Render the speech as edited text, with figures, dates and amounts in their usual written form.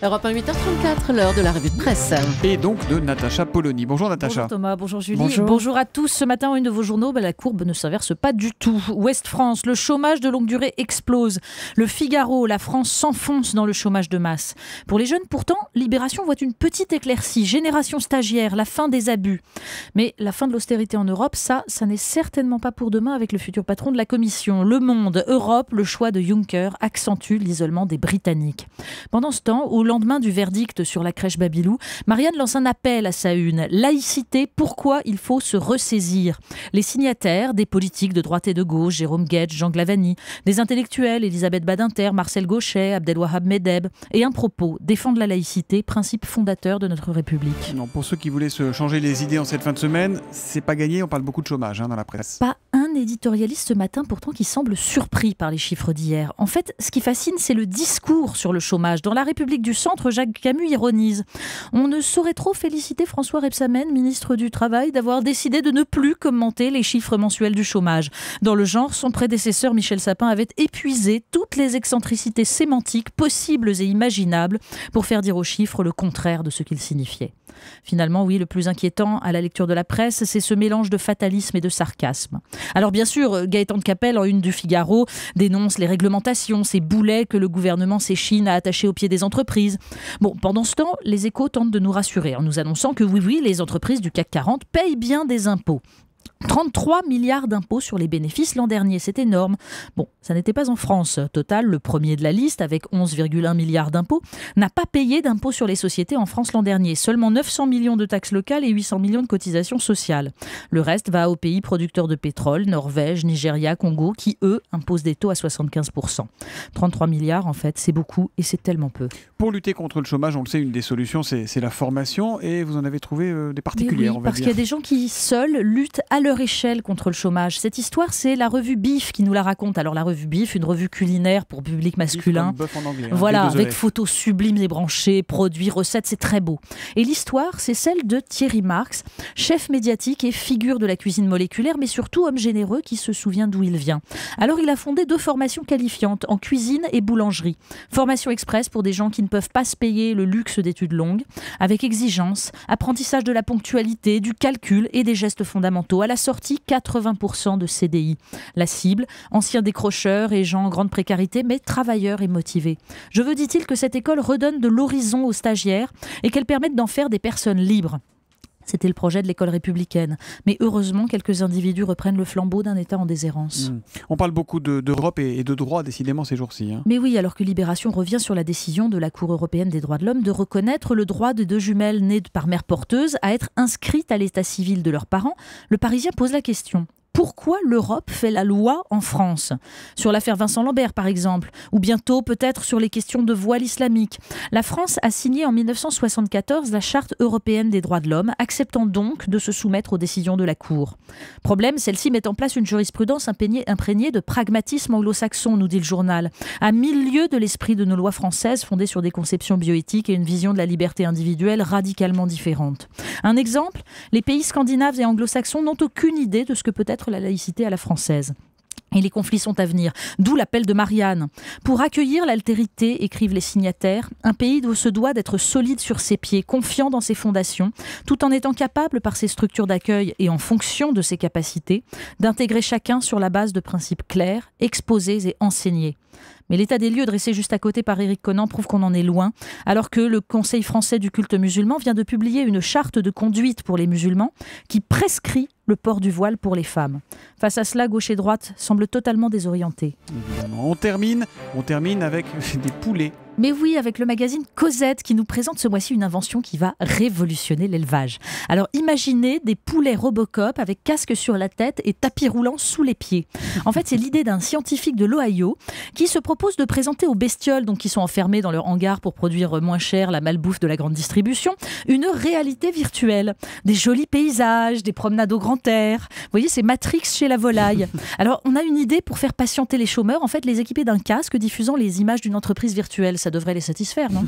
Europe 1, 8h34, l'heure de la revue de presse. Et donc de Natacha Polony. Bonjour Natacha. Bonjour Thomas, bonjour Julie. Bonjour à tous. Ce matin, en une de vos journaux, la courbe ne s'inverse pas du tout. Ouest France, le chômage de longue durée explose. Le Figaro, la France s'enfonce dans le chômage de masse. Pour les jeunes, pourtant, Libération voit une petite éclaircie. Génération stagiaire, la fin des abus. Mais la fin de l'austérité en Europe, ça n'est certainement pas pour demain avec le futur patron de la Commission. Le Monde, Europe, le choix de Juncker accentue l'isolement des Britanniques. Pendant ce temps, au lendemain du verdict sur la crèche Babilou, Marianne lance un appel à sa une. Laïcité, pourquoi il faut se ressaisir? Les signataires, des politiques de droite et de gauche, Jérôme Guedj, Jean Glavany, des intellectuels, Elisabeth Badinter, Marcel Gauchet, Abdelwahab Medeb, et un propos, défendre la laïcité, principe fondateur de notre République. Non, pour ceux qui voulaient se changer les idées en cette fin de semaine, c'est pas gagné, on parle beaucoup de chômage dans la presse. Pas un éditorialiste ce matin pourtant qui semble surpris par les chiffres d'hier. En fait, ce qui fascine, c'est le discours sur le chômage. Dans La République du Centre, Jacques Camus ironise. On ne saurait trop féliciter François Rebsamen, ministre du Travail, d'avoir décidé de ne plus commenter les chiffres mensuels du chômage. Dans le genre, son prédécesseur Michel Sapin avait épuisé toutes les excentricités sémantiques possibles et imaginables pour faire dire aux chiffres le contraire de ce qu'ils signifiaient. Finalement, oui, le plus inquiétant à la lecture de la presse, c'est ce mélange de fatalisme et de sarcasme. Alors bien sûr, Gaëtan de Capelle, en une du Figaro, dénonce les réglementations, ces boulets que le gouvernement s'échine à attacher aux pieds des entreprises. Bon, pendant ce temps, les Échos tentent de nous rassurer en nous annonçant que oui, les entreprises du CAC 40 payent bien des impôts. 33 milliards d'impôts sur les bénéfices l'an dernier, c'est énorme. Bon, ça n'était pas en France. Total, le premier de la liste, avec 11,1 milliards d'impôts, n'a pas payé d'impôts sur les sociétés en France l'an dernier. Seulement 900 millions de taxes locales et 800 millions de cotisations sociales. Le reste va aux pays producteurs de pétrole, Norvège, Nigeria, Congo, qui, eux, imposent des taux à 75%. 33 milliards, en fait, c'est beaucoup et c'est tellement peu. Pour lutter contre le chômage, on le sait, une des solutions, c'est la formation. Et vous en avez trouvé des particulières, oui, on va parce dire. qu'il y a des gens qui, seuls, luttent à leur échelle contre le chômage. Cette histoire, c'est la revue BIF qui nous la raconte. Alors la revue BIF, une revue culinaire pour public masculin. BIF comme bœuf en anglais, voilà, avec EF. photos sublimes et branchées, produits, recettes, c'est très beau. Et l'histoire, c'est celle de Thierry Marx, chef médiatique et figure de la cuisine moléculaire, mais surtout homme généreux qui se souvient d'où il vient. Alors il a fondé 2 formations qualifiantes en cuisine et boulangerie. Formation express pour des gens qui ne peuvent pas se payer le luxe d'études longues, avec exigence, apprentissage de la ponctualité, du calcul et des gestes fondamentaux. À la sortie, 80% de CDI. La cible, anciens décrocheurs et gens en grande précarité, mais travailleurs et motivés. Je veux, dit-il, que cette école redonne de l'horizon aux stagiaires et qu'elle permette d'en faire des personnes libres. C'était le projet de l'école républicaine. Mais heureusement, quelques individus reprennent le flambeau d'un État en déshérence. On parle beaucoup d'Europe et de droit, décidément, ces jours-ci. Mais oui, alors que Libération revient sur la décision de la Cour européenne des droits de l'homme de reconnaître le droit de 2 jumelles nées par mère porteuse à être inscrites à l'état civil de leurs parents, le Parisien pose la question. Pourquoi l'Europe fait la loi en France? Sur l'affaire Vincent Lambert, par exemple, ou bientôt peut-être sur les questions de voile islamique. La France a signé en 1974 la Charte européenne des droits de l'homme, acceptant donc de se soumettre aux décisions de la Cour. Problème, celle-ci met en place une jurisprudence imprégnée de pragmatisme anglo-saxon, nous dit le journal, à 1000 lieues de l'esprit de nos lois françaises fondées sur des conceptions bioéthiques et une vision de la liberté individuelle radicalement différente. Un exemple, les pays scandinaves et anglo-saxons n'ont aucune idée de ce que peut être la laïcité à la française. Et les conflits sont à venir, d'où l'appel de Marianne. Pour accueillir l'altérité, écrivent les signataires, un pays se doit d'être solide sur ses pieds, confiant dans ses fondations, tout en étant capable, par ses structures d'accueil et en fonction de ses capacités, d'intégrer chacun sur la base de principes clairs, exposés et enseignés. Mais l'état des lieux dressé juste à côté par Éric Conan prouve qu'on en est loin, alors que le Conseil français du culte musulman vient de publier une charte de conduite pour les musulmans qui prescrit le port du voile pour les femmes. Face à cela, gauche et droite semblent totalement désorientés. Évidemment. On termine avec des poulets. Mais oui, avec le magazine Cosette qui nous présente ce mois-ci une invention qui va révolutionner l'élevage. Alors imaginez des poulets Robocop avec casque sur la tête et tapis roulant sous les pieds. En fait, c'est l'idée d'un scientifique de l'Ohio qui se propose de présenter aux bestioles, donc qui sont enfermées dans leur hangar pour produire moins cher la malbouffe de la grande distribution, une réalité virtuelle. Des jolis paysages, des promenades au grand air. Vous voyez, c'est Matrix chez la volaille. Alors, on a une idée pour faire patienter les chômeurs, en fait, les équiper d'un casque diffusant les images d'une entreprise virtuelle. Ça devrait les satisfaire, non ?